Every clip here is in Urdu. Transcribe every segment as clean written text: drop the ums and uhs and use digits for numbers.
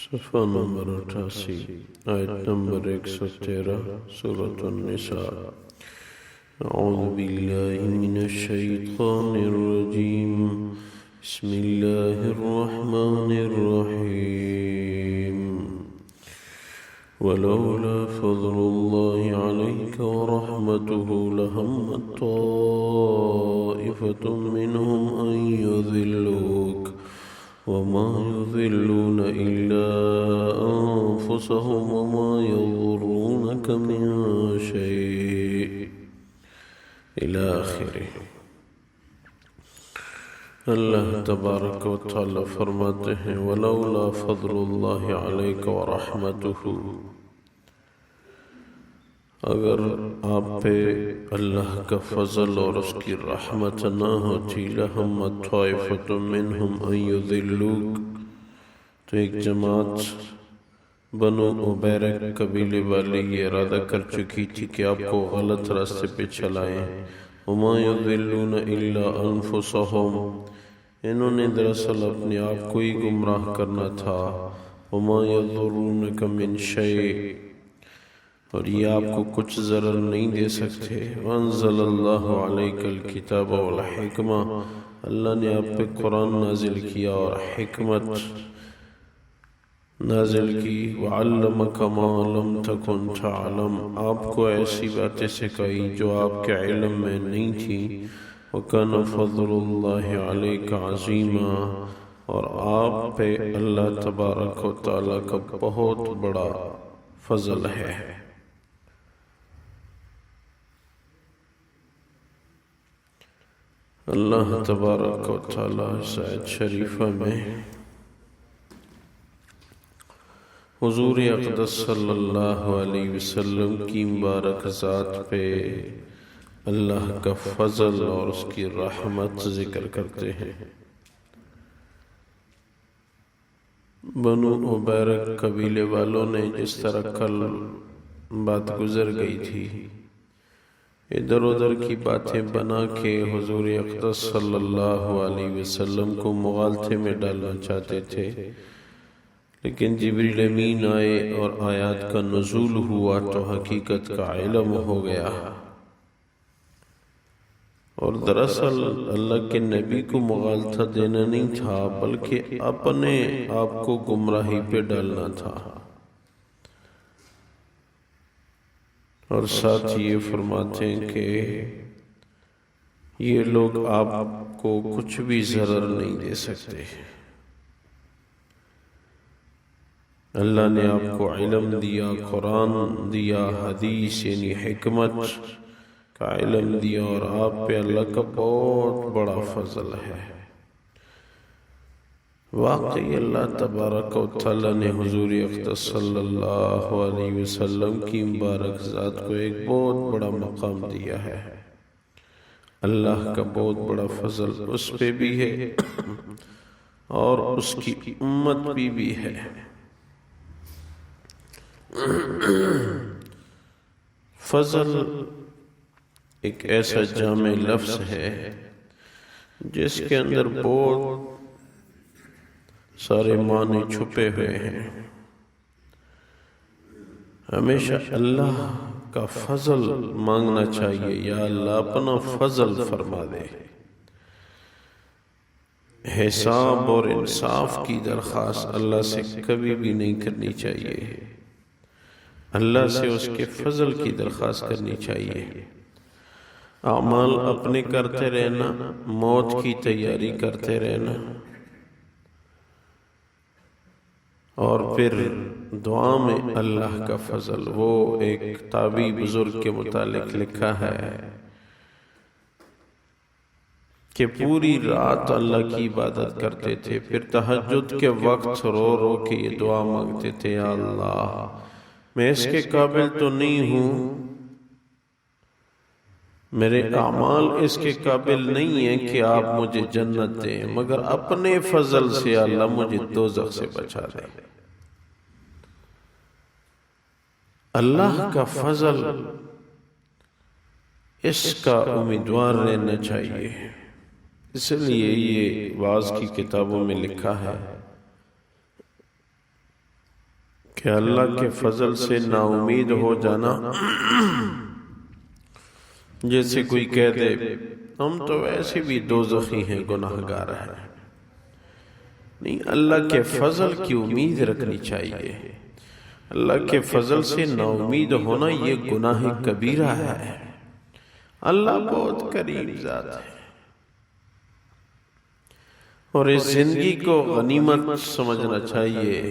صفحہ نمبر 88 آیت نمبر 113 سورة النساء اعوذ باللہ من الشیطان الرجیم بسم اللہ الرحمن الرحیم ولولا فضل اللہ علیک ورحمته لہمت طائفة منهم ان يذلوک وما يضلون إلا أنفسهم وما يضرونك من شيء إلى آخره۔ اللہ تبارک و تعالی فرماتے ہیں ولولا فضل اللہ علیک ورحمتہ، اگر آپ پہ اللہ کا فضل اور اس کی رحمت نہ ہوتی لہمت طائفۃ منہم ان یضلوک، تو ایک جماعت بنو عبیرہ قبیلے والے یہ ارادہ کر چکی تھی کہ آپ کو غلط راستے پہ چلائیں۔ وما یضلون الا انفسہم، انہوں نے دراصل اپنے آپ کو ہی گمراہ کرنا تھا۔ وما یضرونک من شیء، اور یہ آپ کو کچھ ضرر نہیں دے سکتے۔ وانزل اللہ علیک الکتاب والحکمہ، اللہ نے آپ پہ قرآن نازل کیا اور حکمت نازل کی۔ وعلمک ما لم تکن تعلم، آپ کو ایسی باتیں سکھائی جو آپ کے علم میں نہیں تھی۔ وکان فضل اللہ علیک عظیما، اور آپ پہ اللہ تبارک و تعالیٰ کا بہت بڑا فضل ہے۔ اللہ تبارک و تعالیٰ اس آیت شریفہ میں حضور اقدس صلی اللہ علیہ وسلم کی مبارک ذات پہ اللہ کا فضل اور اس کی رحمت ذکر کرتے ہیں۔ بنو عبیرہ قبیلے والوں نے جس طرح کل بات گزر گئی تھی، ادھر ادھر کی باتیں بنا کے حضور اقدس صلی اللہ علیہ وسلم کو مغالطے میں ڈالنا چاہتے تھے، لیکن جبریل امین آئے اور آیات کا نزول ہوا تو حقیقت کا علم ہو گیا، اور دراصل اللہ کے نبی کو مغالطہ دینا نہیں تھا بلکہ اپنے آپ کو گمراہی پہ ڈالنا تھا۔ اور ساتھ یہ فرماتے ہیں کہ یہ لوگ آپ کو کچھ بھی ضرر نہیں دے سکتے۔ اللہ نے آپ کو علم دیا، قرآن دیا، حدیث یعنی حکمت کا علم دیا، اور آپ پہ اللہ کا بہت بڑا فضل ہے۔ واقعی اللہ تبارک و تعالیٰ نے حضور اقدس صلی اللہ علیہ وسلم کی مبارک ذات کو ایک بہت بڑا مقام دیا ہے۔ اللہ کا بہت بڑا فضل اس پہ بھی ہے اور اس کی امت بھی ہے۔ فضل ایک ایسا جامع لفظ ہے جس کے اندر بہت سارے معنی چھپے ہوئے ہیں۔ ہمیشہ اللہ کا فضل مانگنا چاہیے، یا اللہ اپنا فضل فرما دے۔ حساب اور انصاف کی درخواست اللہ سے کبھی بھی نہیں کرنی چاہیے، اللہ سے اس کے فضل کی درخواست کرنی چاہیے۔ اعمال اپنے کرتے رہنا، موت کی تیاری کرتے رہنا، اور پھر دعا میں اللہ کا فضل۔ وہ ایک تابعی بزرگ کے متعلق لکھا ہے کہ پوری رات اللہ کی عبادت کرتے تھے، پھر تہجد کے وقت رو رو کے یہ دعا مانگتے تھے، یا اللہ میں اس کے قابل تو نہیں ہوں، میرے اعمال اس کے قابل نہیں ہیں کہ آپ مجھے جنت دیں، مگر اپنے فضل سے اللہ مجھے دوزخ سے بچا دے۔ اللہ کا فضل، اس کا امیدوار رہنا چاہیے۔ اس لیے یہ وعظ کی کتابوں میں لکھا ہے کہ اللہ کے فضل سے نا امید ہو جانا، جیسے کوئی کہہ دے ہم تو ویسے بھی دوزخی ہیں، گناہگار ہیں۔ نہیں، اللہ کے فضل کی امید رکھنی چاہیے۔ اللہ کے فضل سے نا امید ہونا یہ گناہ کبیرہ ہے۔ اللہ بہت کریم ذات ہے، اور اس زندگی کو غنیمت سمجھنا چاہیے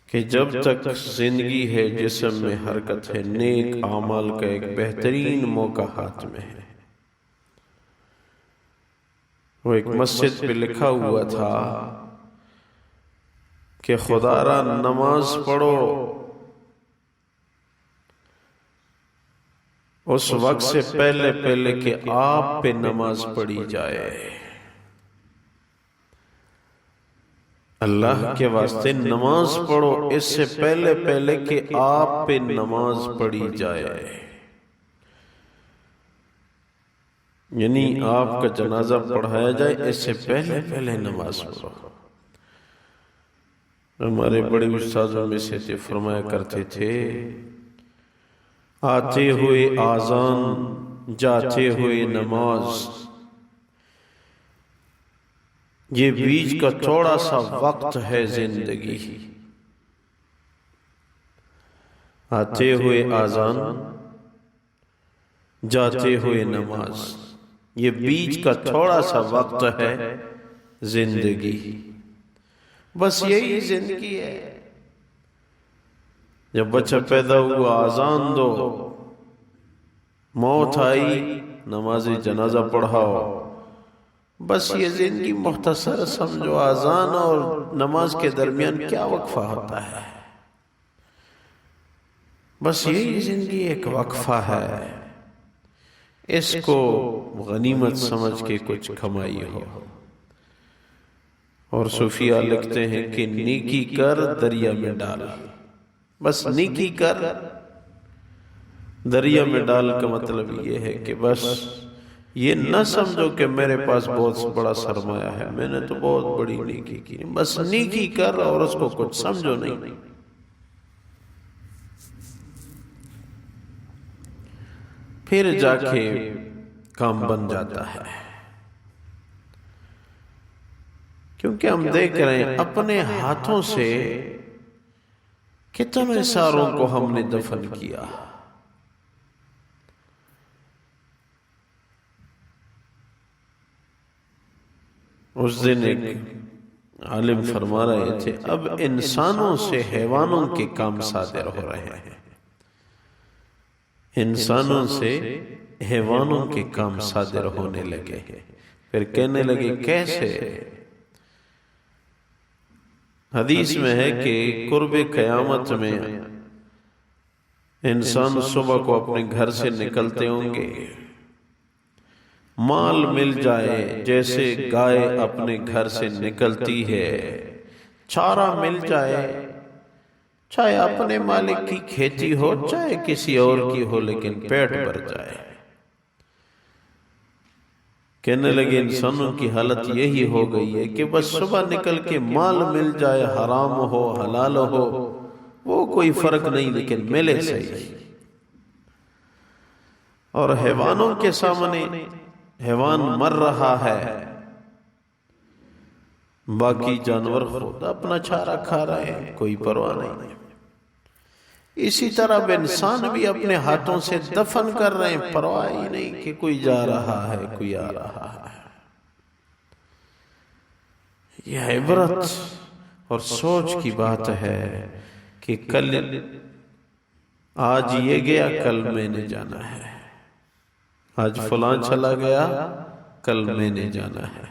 کہ جب تک زندگی ہے، جسم میں حرکت ہے، نیک اعمال کا ایک بہترین موقع ہاتھ میں ہے۔ وہ ایک مسجد پہ لکھا ہوا تھا کہ خدا را نماز پڑھو اس وقت سے پہلے کہ آپ پہ نماز پڑھی جائے۔ اللہ کے واسطے نماز پڑھو اس سے پہلے کہ آپ پہ نماز پڑھی جائے، یعنی آپ کا جنازہ پڑھایا جائے اس سے پہلے نماز پڑھو۔ ہمارے بڑے استاذوں میں سے تھے، فرمایا کرتے تھے آتے ہوئے آذان جاتے ہوئے نماز، یہ بیچ کا تھوڑا سا وقت ہے زندگی۔ آتے ہوئے آذان جاتے ہوئے نماز، یہ بیچ کا تھوڑا سا وقت ہے زندگی۔ بس یہی زندگی ہے۔ جب بچہ پیدا ہوا آذان دو، موت آئی نماز جنازہ پڑھاؤ، بس یہ زندگی مختصر سمجھو۔ آذان اور نماز کے درمیان کیا وقفہ ہوتا ہے؟ بس یہی زندگی ایک وقفہ ہے، اس کو غنیمت سمجھ کے کچھ کمائی ہو۔ اور صوفیہ لکھتے ہیں کہ نیکی کر دریا میں ڈال، بس نیکی کر دریا میں ڈال کا مطلب یہ ہے کہ بس یہ نہ سمجھو کہ میرے پاس بہت بڑا سرمایہ ہے، میں نے تو بہت بڑی نیکی کی، بس نیکی کر اور اس کو کچھ سمجھو نہیں، پھر جا کے کام بن جاتا ہے۔ کیونکہ ہم دیکھ رہے ہیں اپنے ہاتھوں سے کتنے ساروں کو ہم نے دفن کیا۔ اس دن ایک عالم فرما رہے تھے اب انسانوں سے حیوانوں کے کام صادر ہو رہے ہیں، انسانوں سے حیوانوں کے کام صادر ہونے لگے۔ پھر کہنے لگے کیسے؟ حدیث میں ہے کہ قرب قیامت میں انسان صبح کو اپنے گھر سے نکلتے ہوں گے، مال مل جائے جیسے گائے اپنے گھر سے نکلتی ہے، چارہ مل جائے، چاہے اپنے مالک کی کھیتی ہو چاہے کسی اور کی ہو، لیکن پیٹ بھر جائے۔ کہنے لگے انسانوں کی حالت یہی ہو گئی ہے کہ بس صبح نکل کے مال مل جائے، حرام ہو حلال ہو وہ کوئی فرق نہیں، لیکن ملے صحیح۔ اور حیوانوں کے سامنے حیوان مر رہا ہے، باقی جانور خود اپنا چارہ کھا رہے ہیں، کوئی پرواہ نہیں۔ اسی طرح انسان بھی اپنے ہاتھوں سے دفن کر رہے ہیں، پرواہ ہی نہیں کہ کوئی جا رہا ہے کوئی آ رہا ہے۔ یہ عبرت اور سوچ کی بات ہے کہ کل آج یہ گیا کل میں نے جانا ہے، آج فلاں چلا گیا کل میں نے جانا ہے۔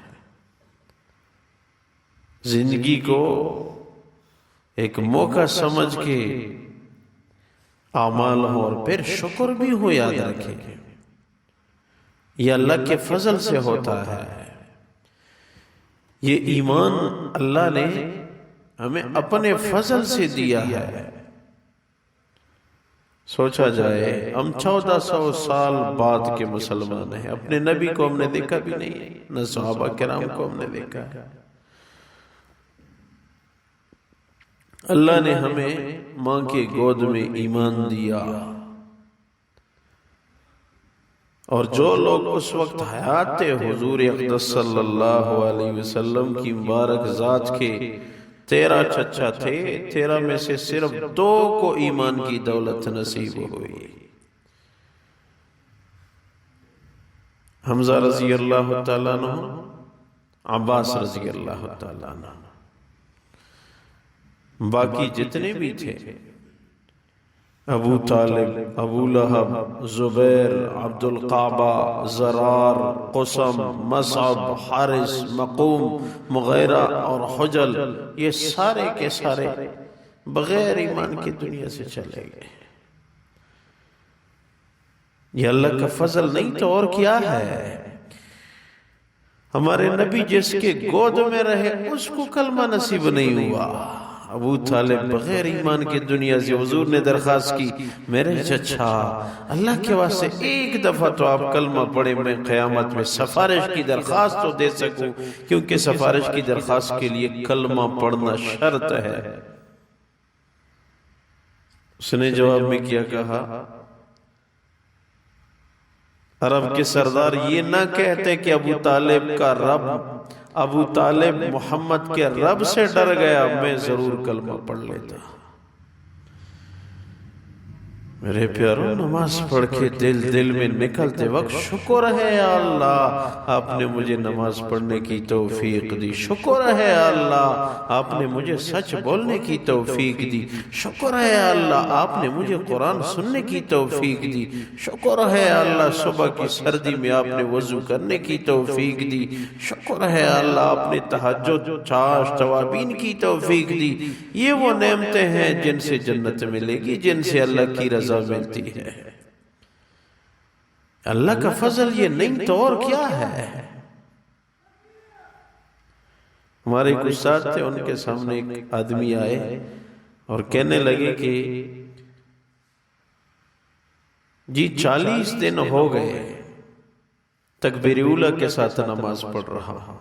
زندگی کو ایک موقع سمجھ کے اعمال ہو، اور پھر شکر بھی ہو، یاد رکھیں یہ اللہ کے فضل سے ہوتا ہے۔ یہ ایمان اللہ نے ہمیں اپنے فضل سے دیا ہے۔ سوچا جائے ہم 1400 سال بعد کے مسلمان ہیں، اپنے نبی کو ہم نے دیکھا بھی نہیں، نہ صحابہ کرام کو ہم نے دیکھا، اللہ نے ہمیں ماں کے گود میں ایمان دیا، اور جو لوگ اس وقت حیات تھے حضور اقدس صلی اللہ علیہ وسلم کی مبارک ذات کے 13 چچا تھے، 13 میں سے صرف 2 کو ایمان کی دولت نصیب ہوئی۔ حمزہ رضی اللہ تعالیٰ عنہ، عباس رضی اللہ تعالیٰ عنہ، باقی جتنے بھی تھے، ابو طالب، ابو لہب، زبیر، عبد القعبہ، زرار، قسم، مصعب، حارث، مقوم، مغیرہ اور حجل، یہ سارے کے سارے بغیر ایمان کی دنیا سے چلے گئے۔ یہ اللہ کا فضل نہیں تو اور کیا ہے؟ ہمارے نبی جس کے گود میں رہے اس کو کلمہ نصیب نہیں ہوا۔ ابو طالب بغیر ایمان کی دنیا سے، حضور نے درخواست کی میرے چچا اللہ کے واسطے ایک دفعہ تو آپ کلمہ پڑھے، میں قیامت میں سفارش کی درخواست تو دے سکوں، کیونکہ سفارش کی درخواست کے لیے کلمہ پڑھنا شرط ہے۔ اس نے جواب میں کیا کہا، عرب کے سردار یہ نہ کہتے کہ ابو طالب محمد کے رب سے ڈر گیا، میں ضرور کلمہ پڑھ لیتا۔ میرے پیاروں، نماز پڑھ کے دل میں نکلتے وقت شکر ہے یا اللہ آپ نے مجھے نماز پڑھنے کی توفیق دی، شکر ہے یا اللہ آپ نے مجھے سچ بولنے کی توفیق دی، شکر ہے یا اللہ آپ نے مجھے قرآن سننے کی توفیق دی، شکر ہے یا اللہ صبح کی سردی میں آپ نے وضو کرنے کی توفیق دی، شکر ہے یا اللہ آپ نے تہجد، چاشت، توابین کی توفیق دی۔ یہ وہ نعمتیں ہیں جن سے جنت ملے گی، جن سے اللہ کی رضا ملتی ہے۔ اللہ کا فضل یہ نہیں تو اور کیا ہے؟ ہمارے کچھ استاد تھے، ان کے سامنے ایک آدمی آئے اور کہنے لگے کہ جی 40 دن ہو گئے تکبیر اولیٰ کے ساتھ نماز پڑھ رہا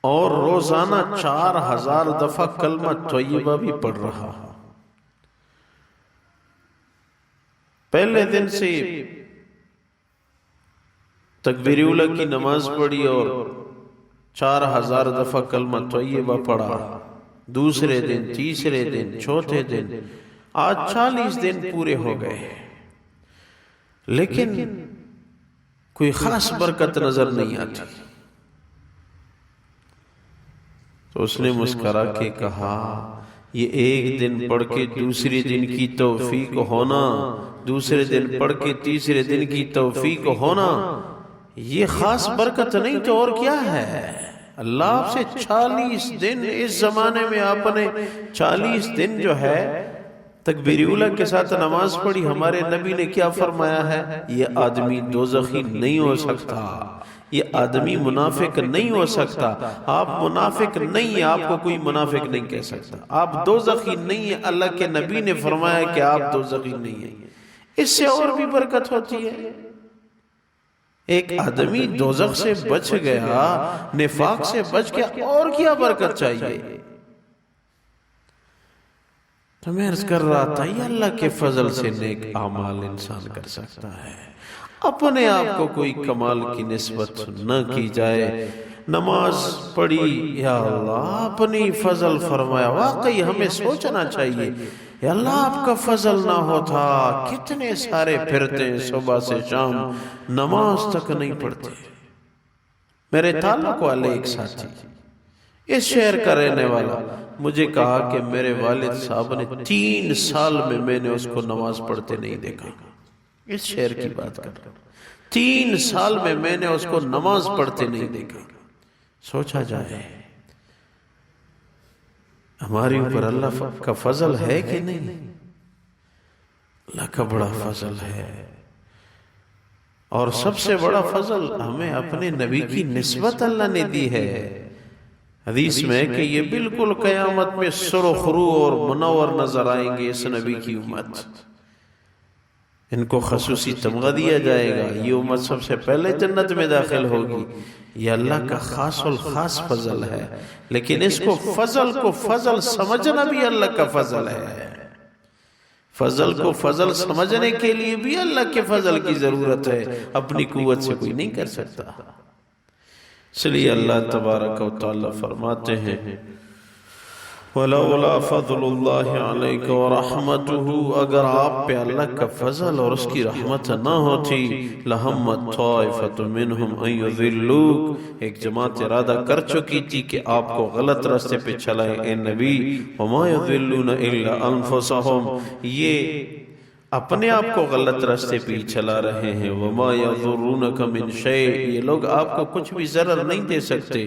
اور روزانہ 4000 دفعہ کلمہ طیبہ بھی پڑھ رہا۔ پہلے دن سے تکبیر اولیٰ کی نماز پڑھی اور 4000 دفعہ کلمہ طیبہ پڑھا، دوسرے دن، تیسرے دن، چوتھے دن، آج 40 دن پورے ہو گئے، لیکن کوئی خاص برکت نظر نہیں آتی۔ تو اس نے مسکرا کے کہا، یہ ایک دن پڑھ کے دوسرے دن کی توفیق ہونا، دوسرے دن پڑھ کے تیسرے دن کی توفیق ہونا، یہ خاص برکت نہیں تو اور کیا ہے؟ اللہ آپ سے 40 دن، اس زمانے میں آپ نے 40 دن جو ہے تکبیر اولیٰ کے ساتھ نماز پڑھی۔ ہمارے نبی نے کیا فرمایا ہے؟ یہ آدمی دوزخی نہیں ہو سکتا، یہ آدمی منافق نہیں ہو سکتا۔ آپ منافق نہیں ہیں، آپ کو کوئی منافق نہیں کہہ سکتا۔ آپ دوزخی نہیں ہیں، اللہ کے نبی نے فرمایا کہ آپ دوزخی نہیں ہیں۔ اس سے اور بھی برکت ہوتی ہے۔ ایک آدمی دوزخ سے بچ گیا، نفاق سے بچ گیا، اور کیا برکت چاہیے؟ تو میں عرض کر رہا تھا، یہ اللہ کے فضل سے نیک اعمال انسان کر سکتا ہے۔ اپنے آپ کو کوئی کمال کی نسبت نہ کی جائے۔ نماز پڑھی، یا اللہ اپنی فضل فرمایا۔ واقعی ہمیں سوچنا چاہیے، یا اللہ آپ کا فضل نہ ہوتا کتنے سارے پھرتے ہیں صبح سے شام، نماز تک نہیں پڑھتے۔ میرے تعلق والے ایک ساتھی، اس شہر کا رہنے والا، مجھے کہا کہ میرے والد صاحب نے 3 سال میں نے اس کو نماز پڑھتے نہیں دیکھا۔ اس شہر کی بات کر رہا ہوں، 3 سال میں نے اس کو نماز پڑھتے نہیں دیکھا۔ سوچا جائے ہماری اوپر اللہ کا فضل ہے کہ نہیں؟ اللہ کا بڑا فضل ہے، اور سب سے بڑا فضل ہمیں اپنے نبی کی نسبت اللہ نے دی ہے۔ حدیث میں ہے کہ یہ بالکل قیامت میں سرخ رو اور منور نظر آئیں گے اس نبی کی امت۔ ان کو خصوصی تمغہ دیا جائے گا، یہ امت سب سے پہلے جنت میں داخل ہوگی۔ یہ اللہ کا خاص الخاص فضل ہے، لیکن اس کو فضل سمجھنا بھی اللہ کا فضل ہے۔ فضل کو فضل سمجھنے کے لیے بھی اللہ کے فضل کی ضرورت ہے، اپنی قوت سے کوئی نہیں کر سکتا۔ اس لیے اللہ تبارک و تعالی فرماتے ہیں وَلَوْلَا فَضْلُ اللَّهِ عَلَيْكَ وَرَحْمَتُهُ، اگر آپ پہ اللہ کا فضل اور اس کی رحمت نہ ہوتی، لَهَمَّتْ طَائِفَةٌ مِّنْهُمْ أَن يُضِلُّوكَ، ایک جماعت ارادہ کر چکی تھی کہ آپ کو غلط راستے پہ چلائیں اے نبی، وَمَا يُضِلُّونَ إِلَّا أَنفُسَهُمْ، یہ اپنے آپ کو غلط راستے پہ چلا رہے ہیں، وَمَا يَضُرُّونَكَ مِنْ شَيْءٍ، یہ لوگ آپ کو کچھ بھی ضرر نہیں دے سکتے۔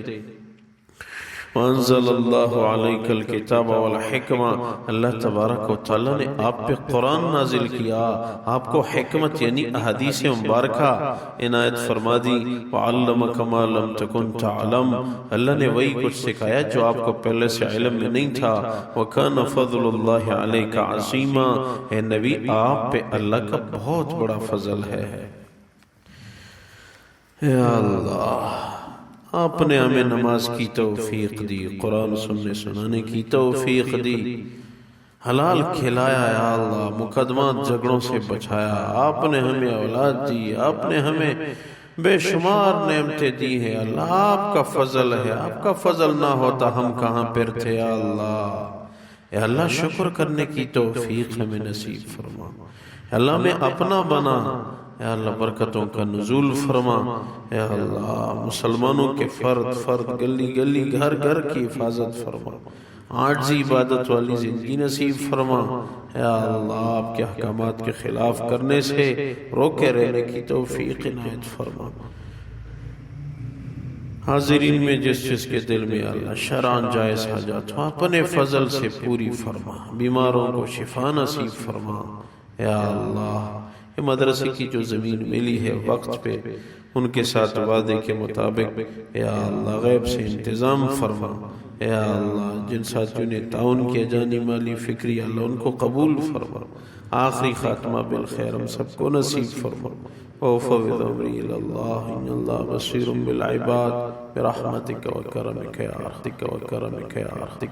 وَأَنزَلَ اللَّهُ عَلَيْكَ الْكِتَابَ وَالْحِكْمَةَ، اللہ تبارک و تعالیٰ نے آپ پہ قرآن نازل کیا، آپ کو حکمت یعنی احادیث مبارکہ عنایت فرما دی، وَعَلَّمَكَ مَا لَمْ تَكُنْ تَعْلَمْ، اللہ نے وہی کچھ سکھایا جو آپ کو پہلے سے علم میں نہیں تھا، وَكَانَ فَضْلُ اللَّهِ عَلَيْكَ عَظِيمًا، اے نبی آپ پہ اللہ کا بہت بڑا فضل ہے۔ یا اللہ، آپ نے ہمیں نماز کی توفیق دی، قرآن سننے سنانے کی توفیق دی، حلال کھلایا یا اللہ، مقدمات جھگڑوں سے بچایا، آپ نے ہمیں اولاد دی، آپ نے ہمیں بے شمار نعمتیں دی ہیں، اللہ آپ کا فضل ہے، آپ کا فضل نہ ہوتا ہم کہاں پر تھے یا اللہ۔ اے اللہ شکر کرنے کی توفیق ہمیں نصیب فرما، اے اللہ میں اپنا بنا، اے اللہ برکتوں کا نزول فرما، اے اللہ مسلمانوں کے فرد گلی گلی گھر گھر کی حفاظت فرما، عاجزی عبادت والی زندگی نصیب فرما، اے اللہ آپ کے احکامات کے خلاف کرنے سے روکے رہنے کی توفیق عنایت فرما۔ حاضرین میں جس کے دل میں اللہ شرعاً جائز حاجات ہو اپنے فضل سے پوری فرما، بیماروں کو شفا نصیب فرما، یا اللہ یہ مدرسے کی جو زمین ملی ہے وقت پہ ان کے ساتھ وعدے کے مطابق یا اللہ غیب سے انتظام فرما، یا اللہ جن ساتھیوں نے تعاون کیا جانی مالی فکری، اللہ ان کو قبول فرما، آخری خاتمہ بالخیر ہم سب کو نصیب فرما۔ وَأُفَوِّضُ أَمْرِي إِلَى اللَّهِ إِنَّ اللَّهَ بَصِيرٌ بِالْعِبَادِ بِرَحْمَتِكَ وَكَرَمِكَ يَا أَرْحَمُ الراحمين۔